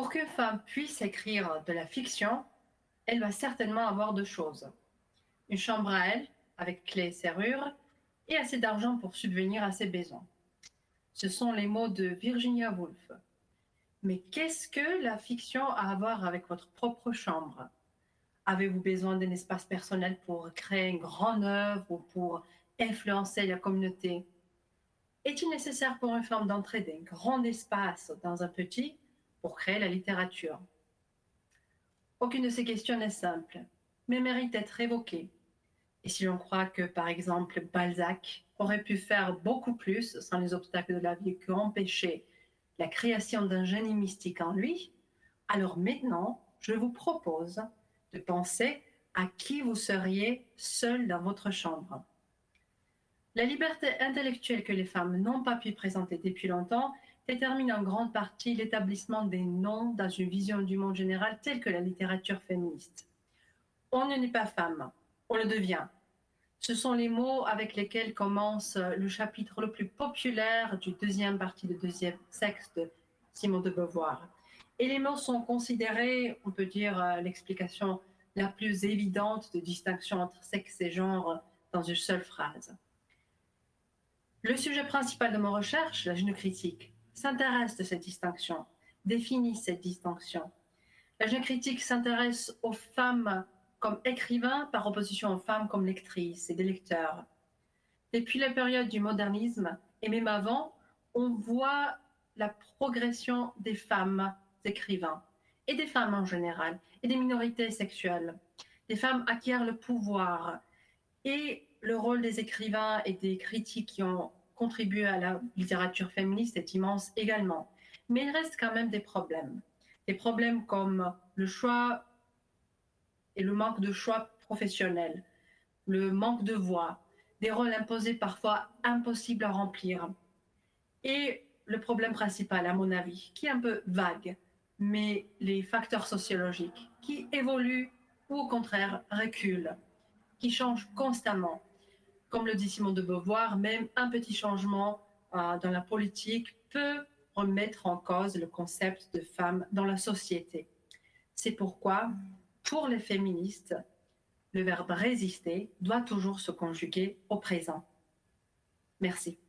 Pour qu'une femme puisse écrire de la fiction, elle va certainement avoir deux choses. Une chambre à elle, avec clé et serrure, et assez d'argent pour subvenir à ses besoins. Ce sont les mots de Virginia Woolf. Mais qu'est-ce que la fiction a à voir avec votre propre chambre? Avez-vous besoin d'un espace personnel pour créer une grande œuvre ou pour influencer la communauté? Est-il nécessaire pour une femme d'entrer d'un grand espace dans un petit pour créer la littérature? Aucune de ces questions n'est simple, mais mérite d'être évoquée. Et si l'on croit que, par exemple, Balzac aurait pu faire beaucoup plus sans les obstacles de la vie qui empêchaient la création d'un génie mystique en lui, alors maintenant, je vous propose de penser à qui vous seriez seul dans votre chambre. La liberté intellectuelle que les femmes n'ont pas pu présenter depuis longtemps détermine en grande partie l'établissement des noms dans une vision du monde général telle que la littérature féministe. On ne n'est pas femme, on le devient. Ce sont les mots avec lesquels commence le chapitre le plus populaire du deuxième partie de deuxième sexe de Simone de Beauvoir. Et les mots sont considérés, on peut dire, l'explication la plus évidente de distinction entre sexe et genre dans une seule phrase. Le sujet principal de mon recherche, la génocritique, s'intéresse à cette distinction, définit cette distinction. La génocritique s'intéresse aux femmes comme écrivains par opposition aux femmes comme lectrices et des lecteurs. Depuis la période du modernisme, et même avant, on voit la progression des femmes écrivains, et des femmes en général, et des minorités sexuelles. Les femmes acquièrent le pouvoir, et le rôle des écrivains et des critiques qui ont contribué à la littérature féministe est immense également. Mais il reste quand même des problèmes. Des problèmes comme le choix et le manque de choix professionnel, le manque de voix, des rôles imposés parfois impossibles à remplir. Et le problème principal, à mon avis, qui est un peu vague, mais les facteurs sociologiques qui évoluent ou au contraire reculent, qui changent constamment. Comme le dit Simone de Beauvoir, même un petit changement dans la politique peut remettre en cause le concept de femme dans la société. C'est pourquoi, pour les féministes, le verbe résister doit toujours se conjuguer au présent. Merci.